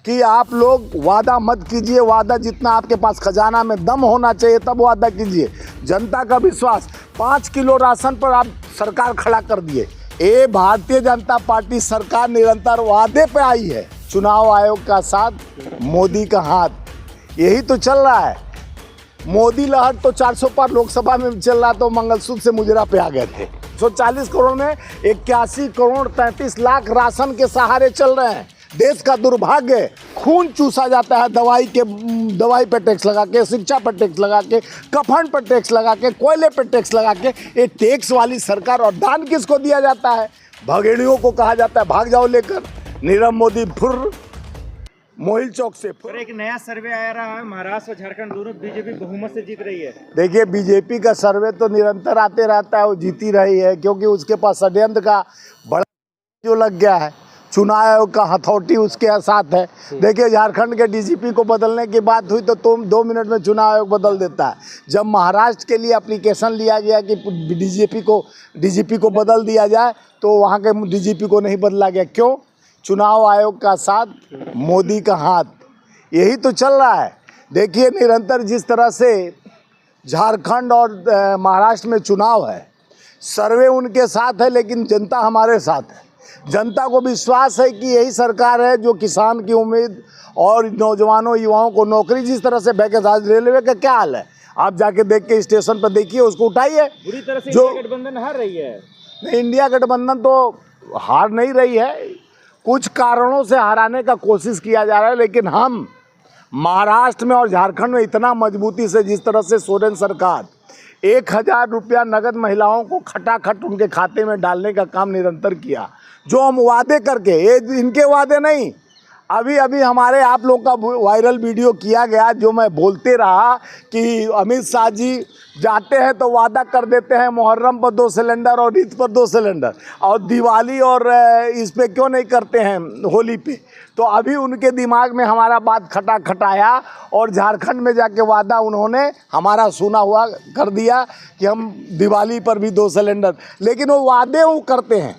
कि आप लोग वादा मत कीजिए, वादा जितना आपके पास खजाना में दम होना चाहिए तब वादा कीजिए। जनता का विश्वास 5 किलो राशन पर आप सरकार खड़ा कर दिए। ये भारतीय जनता पार्टी सरकार निरंतर वादे पे आई है। चुनाव आयोग का साथ, मोदी का हाथ, यही तो चल रहा है। मोदी लहर तो 400 पर लोकसभा में चल रहा, तो मंगलसूत्र से मुजरा पे आ गए थे। 140 करोड़ में 81 करोड़ 33 लाख राशन के सहारे चल रहे हैं। देश का दुर्भाग्य, खून चूसा जाता है दवाई पे टैक्स लगा के, शिक्षा पर टैक्स लगा के, कफन पर टैक्स लगा के, कोयले पर टैक्स लगा के। ये टैक्स वाली सरकार, और दान किसको दिया जाता है? भगेड़ियों को कहा जाता है भाग जाओ लेकर। नीरव मोदी फुर्र मोहिल चौक से और एक नया सर्वे आ रहा है, महाराष्ट्र और झारखंड दोनों बीजेपी बहुमत से जीत रही है। देखिए, बीजेपी का सर्वे तो निरंतर आते रहता है, वो जीती रही है क्योंकि उसके पास षड्यंत्र का बड़ा जो लग गया है। चुनाव आयोग का हथौटी उसके साथ है। देखिए, झारखंड के डीजीपी को बदलने की बात हुई तो 2 मिनट में चुनाव आयोग बदल देता है। जब महाराष्ट्र के लिए एप्लीकेशन लिया गया कि डीजीपी को बदल दिया जाए, तो वहाँ के डीजीपी को नहीं बदला गया। क्यों? चुनाव आयोग का साथ, मोदी का हाथ, यही तो चल रहा है। देखिए, निरंतर जिस तरह से झारखंड और महाराष्ट्र में चुनाव है, सर्वे उनके साथ है लेकिन जनता हमारे साथ है। जनता को विश्वास है कि यही सरकार है जो किसान की उम्मीद और नौजवानों युवाओं को नौकरी, जिस तरह से वैकेंसी, आज रेलवे का क्या हाल है आप जाके देख के स्टेशन पर देखिए, उसको उठाइए। बुरी तरह से जो इंडिया गठबंधन हार रही है। नहीं, इंडिया गठबंधन तो हार नहीं रही है, कुछ कारणों से हराने का कोशिश किया जा रहा है। लेकिन हम महाराष्ट्र में और झारखंड में इतना मजबूती से, जिस तरह से सोरेन सरकार 1000 रुपया नगद महिलाओं को खटाखट उनके खाते में डालने का काम निरंतर किया, जो हम वादे करके, ये इनके वादे नहीं, अभी हमारे आप लोग का वायरल वीडियो किया गया, जो मैं बोलते रहा कि अमित शाह जी जाते हैं तो वादा कर देते हैं मुहर्रम पर 2 सिलेंडर और ईद पर 2 सिलेंडर, और दिवाली और इस पे क्यों नहीं करते हैं, होली पे। तो अभी उनके दिमाग में हमारा बात खटाया और झारखंड में जाके वादा उन्होंने हमारा सुना हुआ कर दिया कि हम दिवाली पर भी 2 सिलेंडर, लेकिन वो वादे वो करते हैं।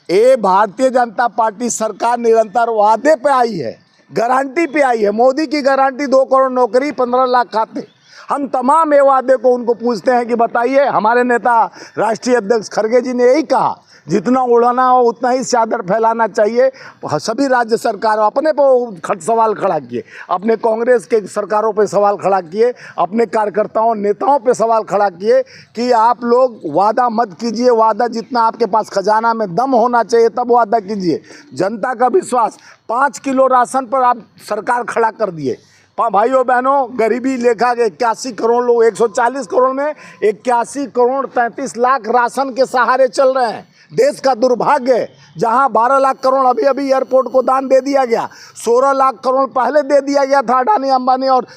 ये भारतीय जनता पार्टी सरकार निरंतर वादे पे आई है, गारंटी पे आई है। मोदी की गारंटी 2 करोड़ नौकरी, 15 लाख खाते। हम तमाम ये वादे को उनको पूछते हैं कि बताइए। हमारे नेता राष्ट्रीय अध्यक्ष खड़गे जी ने यही कहा, जितना उड़ाना हो उतना ही चादर फैलाना चाहिए। सभी राज्य सरकारों अपने पर सवाल खड़ा किए, अपने कांग्रेस के सरकारों पे सवाल खड़ा किए, अपने कार्यकर्ताओं नेताओं पे सवाल खड़ा किए कि आप लोग वादा मत कीजिए, वादा जितना आपके पास खजाना में दम होना चाहिए तब वादा कीजिए। जनता का विश्वास 5 किलो राशन पर आप सरकार खड़ा कर दिए। भाइयों बहनों, गरीबी लेखा के 81 करोड़ लोग, 140 करोड़ में 81 करोड़ 33 लाख राशन के सहारे चल रहे हैं। देश का दुर्भाग्य, जहां 12 लाख करोड़ अभी एयरपोर्ट को दान दे दिया गया, 16 लाख करोड़ पहले दे दिया गया था अडानी अंबानी और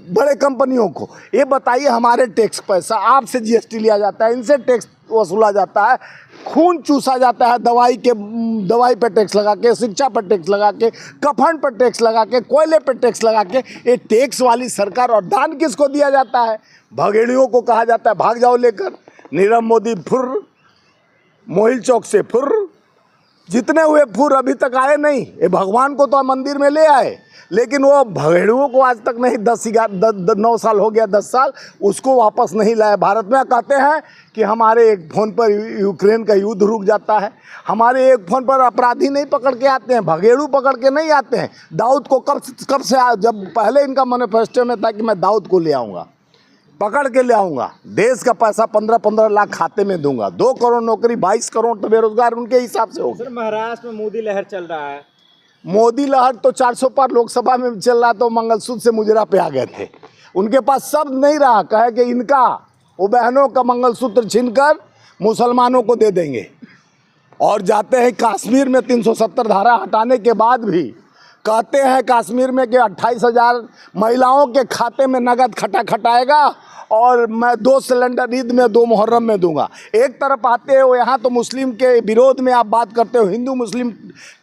बड़े कंपनियों को। ये बताइए, हमारे टैक्स पैसा, आपसे जीएसटी लिया जाता है, इनसे टैक्स वसूला जाता है, खून चूसा जाता है दवाई पे टैक्स लगा के, शिक्षा पर टैक्स लगा के, कफन पर टैक्स लगा के, कोयले पर टैक्स लगा के। ये टैक्स वाली सरकार, और दान किसको दिया जाता है? भगेड़ियों को कहा जाता है भाग जाओ लेकर। नीरव मोदी फुर्र मोहिल चौक से फुर्र, जितने हुए फुर अभी तक आए नहीं। ये भगवान को तो मंदिर में ले आए, लेकिन वो भगेड़ुओं को आज तक नहीं, 9 साल हो गया, 10 साल, उसको वापस नहीं लाए भारत में। कहते हैं कि हमारे एक फ़ोन पर यूक्रेन का युद्ध रुक जाता है, हमारे एक फ़ोन पर अपराधी नहीं पकड़ के आते हैं, भगेड़ू पकड़ के नहीं आते हैं। दाऊद को कब से, जब पहले इनका मैनिफेस्टो में था कि मैं दाऊद को ले आऊँगा, पकड़ के ले आऊँगा, देश का पैसा 15-15 लाख खाते में दूंगा, 2 करोड़ नौकरी, 22 करोड़ तो बेरोजगार उनके हिसाब से होगा। सर, महाराष्ट्र में मोदी लहर चल रहा है। मोदी लहर तो 400 पर लोकसभा में चल रहा, तो मंगलसूत्र से मुजरा पे आ गए थे। उनके पास शब्द नहीं रहा, कहे कि इनका, वो बहनों का मंगलसूत्र छीनकर मुसलमानों को दे देंगे। और जाते हैं कश्मीर में 370 धारा हटाने के बाद भी कहते हैं कश्मीर में कि 28,000 महिलाओं के खाते में नगद खटाएगा और मैं 2 सिलेंडर ईद में 2 मुहर्रम में दूंगा। एक तरफ आते हो यहाँ तो मुस्लिम के विरोध में आप बात करते हो, हिंदू मुस्लिम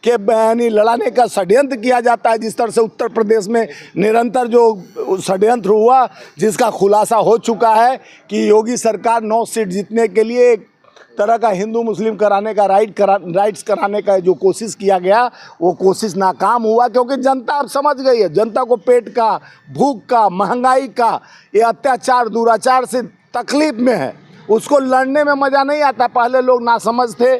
के यानी लड़ाने का षड्यंत्र किया जाता है। जिस तरह से उत्तर प्रदेश में निरंतर जो षड्यंत्र हुआ, जिसका खुलासा हो चुका है कि योगी सरकार 9 सीट जीतने के लिए तरह का हिंदू मुस्लिम कराने का राइट्स कराने का जो कोशिश किया गया वो कोशिश नाकाम हुआ, क्योंकि जनता अब समझ गई है। जनता को पेट का, भूख का, महंगाई का, ये अत्याचार दुराचार से तकलीफ में है। उसको लड़ने में मज़ा नहीं आता। पहले लोग नासमझ थे,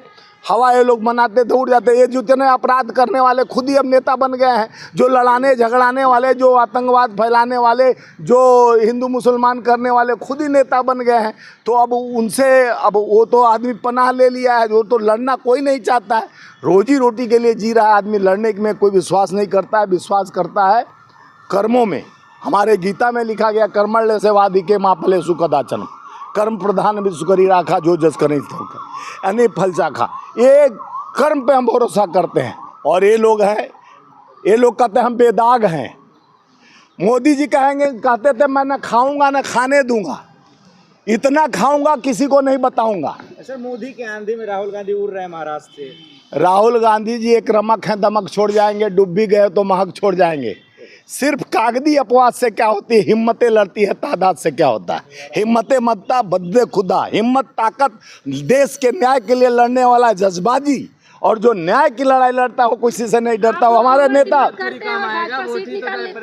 हवा ये लोग मनाते थे, उड़ जाते। ये जितने अपराध करने वाले खुद ही अब नेता बन गए हैं, जो लड़ाने झगड़ाने वाले, जो आतंकवाद फैलाने वाले, जो हिंदू मुसलमान करने वाले खुद ही नेता बन गए हैं। तो अब उनसे अब वो तो आदमी पनाह ले लिया है, वो तो लड़ना कोई नहीं चाहता है। रोजी रोटी के लिए जी रहा है आदमी, लड़ने में कोई विश्वास नहीं करता है। विश्वास करता है कर्मों में। हमारे गीता में लिखा गया, कर्मण्य से वाधिके माँ फले सुखदाचन, कर्म प्रधान विश्व करी राखा जो जस करें यानी फल चाखा। ये कर्म पे हम भरोसा करते हैं। और ये लोग हैं, ये लोग कहते हैं हम बेदाग हैं। मोदी जी कहते थे मैं ना खाऊंगा ना खाने दूंगा, इतना खाऊंगा किसी को नहीं बताऊंगा। अच्छा, मोदी के आंधी में राहुल गांधी उड़ रहे हैं महाराष्ट्र से। राहुल गांधी जी एक रमक हैं, दमक छोड़ जाएंगे, डूब भी गए तो महक छोड़ जाएंगे। सिर्फ कागदी अपवाद से क्या होती है, हिम्मतें लड़ती है, तादाद से क्या होता है। हिम्मतें मत्ता बदले खुदा, हिम्मत ताकत देश के न्याय के लिए लड़ने वाला जज्बाजी, और जो न्याय की लड़ाई लड़ता है वो किसी से नहीं डरता। वो हमारे नेता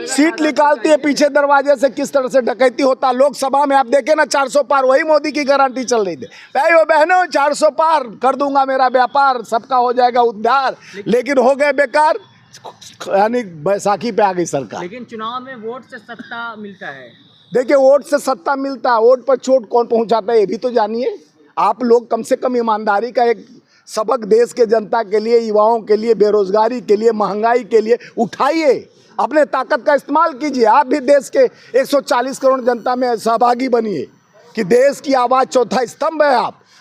सीट निकालती है पीछे दरवाजे से, किस तरह से डकैती होता। लोकसभा में आप देखे ना 400 पार, वही मोदी की गारंटी चल रही थी। भाइयों बहनों 400 पार कर दूंगा, मेरा व्यापार सबका हो जाएगा उद्धार, लेकिन हो गए बेकार। यानी बैसाखी पे आ गई सरकार। लेकिन चुनाव में वोट से सत्ता मिलता है। देखिए, वोट से सत्ता मिलता है, वोट पर चोट कौन पहुंचाता है ये भी तो जानिए। आप लोग कम से कम ईमानदारी का एक सबक देश के जनता के लिए, युवाओं के लिए, बेरोजगारी के लिए, महंगाई के लिए उठाइए। अपने ताकत का इस्तेमाल कीजिए। आप भी देश के 140 करोड़ जनता में सहभागी बनिए कि देश की आवाज़ चौथा स्तंभ है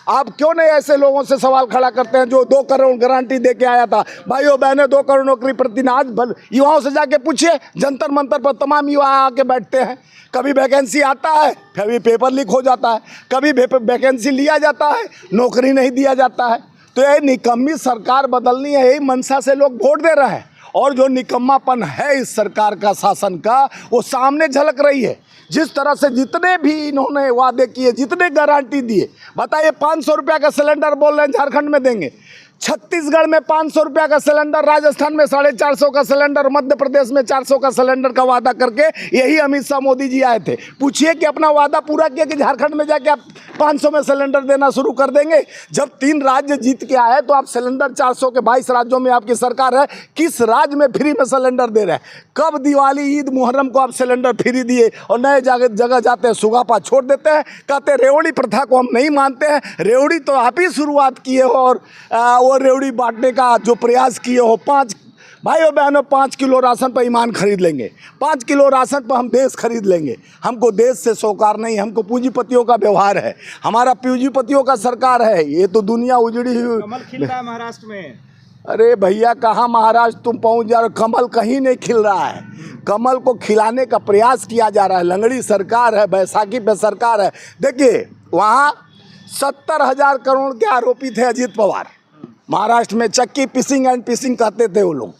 आप क्यों नहीं ऐसे लोगों से सवाल खड़ा करते हैं जो 2 करोड़ गारंटी दे के आया था। भाइयों बहनों 2 करोड़ नौकरी प्रतिदिन, आज युवाओं से जाके पूछिए, जंतर मंतर पर तमाम युवा आके बैठते हैं। कभी वैकेंसी आता है, कभी पेपर लीक हो जाता है, कभी वैकेंसी लिया जाता है, नौकरी नहीं दिया जाता है। तो ये निकम्मी सरकार बदलनी है, यही मंशा से लोग वोट दे रहे हैं। और जो निकम्मापन है इस सरकार का, शासन का, वो सामने झलक रही है। जिस तरह से जितने भी इन्होंने वादे किए, जितने गारंटी दिए, बताइए 500 रुपया का सिलेंडर बोल रहे हैं झारखंड में देंगे, छत्तीसगढ़ में 500 रुपया का सिलेंडर, राजस्थान में 450 का सिलेंडर, मध्य प्रदेश में 400 का सिलेंडर का वादा करके यही अमित शाह मोदी जी आए थे। पूछिए कि अपना वादा पूरा किया कि झारखंड में जाके आप 500 में सिलेंडर देना शुरू कर देंगे। जब 3 राज्य जीत के आए तो आप सिलेंडर 400 के 22 राज्यों में आपकी सरकार है, किस राज्य में फ्री में सिलेंडर दे रहे हैं? कब दिवाली, ईद, मुहर्रम को आप सिलेंडर फ्री दिए और नए जगह जाते हैं सुगापा छोड़ देते हैं। कहते हैं रेवड़ी प्रथा को हम नहीं मानते हैं। रेवड़ी तो आप ही शुरुआत किए हो और वो रेवड़ी बांटने का जो प्रयास किए हो। 5 भाइयों बहनों 5 किलो राशन पर ईमान खरीद लेंगे, 5 किलो राशन पर हम देश खरीद लेंगे। हमको देश से सौकार नहीं, हमको पूंजीपतियों का व्यवहार है, हमारा पूंजीपतियों का सरकार है। ये तो दुनिया उजड़ी हुई। कमल खिल रहा है महाराष्ट्र में। अरे भैया कहाँ महाराष्ट्र तुम पहुँच जा रहे हो? कमल कहीं नहीं खिल रहा है। कमल को खिलाने का प्रयास किया जा रहा है। लंगड़ी सरकार है, बैसाखी पे सरकार है। देखिए वहाँ 70,000 करोड़ के आरोपी थे अजीत पवार। महाराष्ट्र में चक्की पिसिंग एंड पिसिंग कहते थे वो लोग।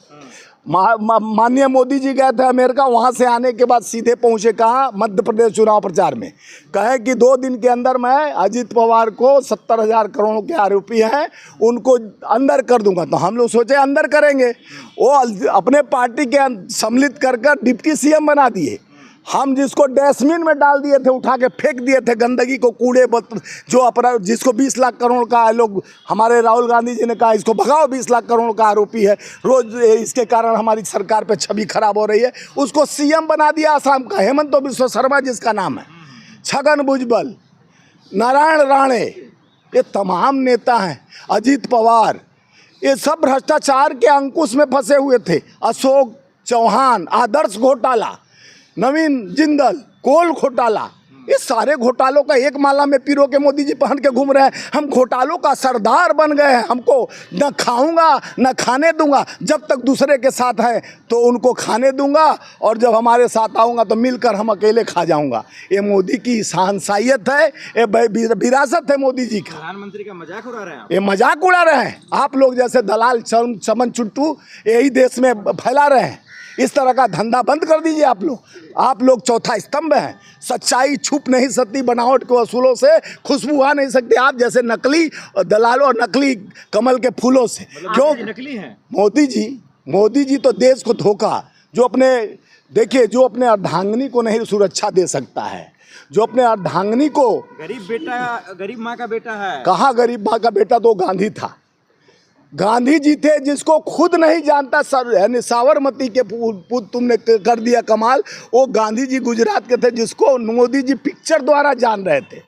माननीय मोदी जी गए थे अमेरिका, वहाँ से आने के बाद सीधे पहुँचे कहाँ? मध्य प्रदेश चुनाव प्रचार में। कहे कि 2 दिन के अंदर मैं अजीत पवार को 70,000 करोड़ के आरोपी हैं उनको अंदर कर दूंगा। तो हम लोग सोचे अंदर करेंगे, वो अपने पार्टी के सम्मिलित कर डिप्टी सीएम बना दिए। हम जिसको डस्टबिन में डाल दिए थे, उठा के फेंक दिए थे गंदगी को, कूड़े जो अपराध, जिसको 20 लाख करोड़ का लोग, हमारे राहुल गांधी जी ने कहा इसको भगाओ, 20 लाख करोड़ का आरोपी है, रोज इसके कारण हमारी सरकार पे छवि खराब हो रही है। उसको सीएम बना दिया आसाम का, हेमंत बिश्व शर्मा जिसका नाम है, छगन भुजबल, नारायण राणे, ये तमाम नेता हैं, अजीत पवार, ये सब भ्रष्टाचार के अंकुश में फंसे हुए थे। अशोक चौहान, आदर्श घोटाला, नवीन जिंदल, कोल घोटाला, ये सारे घोटालों का एक माला में पिरो के मोदी जी पहन के घूम रहे हैं। हम घोटालों का सरदार बन गए हैं। हमको न खाऊंगा न खाने दूंगा। जब तक दूसरे के साथ हैं तो उनको खाने दूंगा, और जब हमारे साथ आऊँगा तो मिलकर हम अकेले खा जाऊंगा। ये मोदी की शहंशाहियत है, ये विरासत है मोदी जी का। प्रधानमंत्री का मजाक उड़ा रहे हैं। ये मजाक उड़ा रहे हैं। आप लोग जैसे दलाल चमन चुट्टू यही देश में फैला रहे हैं। इस तरह का धंधा बंद कर दीजिए आप लोग चौथा स्तंभ हैं। सच्चाई छुप नहीं सकती बनावट के वसूलों से, खुशबू आ नहीं सकती आप जैसे नकली दलालों और नकली कमल के फूलों से। क्यों नकली हैं? मोदी जी तो देश को धोखा, जो अपने देखिए जो अपने अर्धांगिनी को नहीं सुरक्षा दे सकता है, जो अपने अर्धांगिनी को, गरीब माँ का बेटा है। कहाँ गरीब माँ का बेटा, तो गांधी था। गांधी जी थे जिसको खुद नहीं जानता यानी साबरमती के पुत्र तुमने कर दिया कमाल। वो गांधी जी गुजरात के थे जिसको मोदी जी पिक्चर द्वारा जान रहे थे।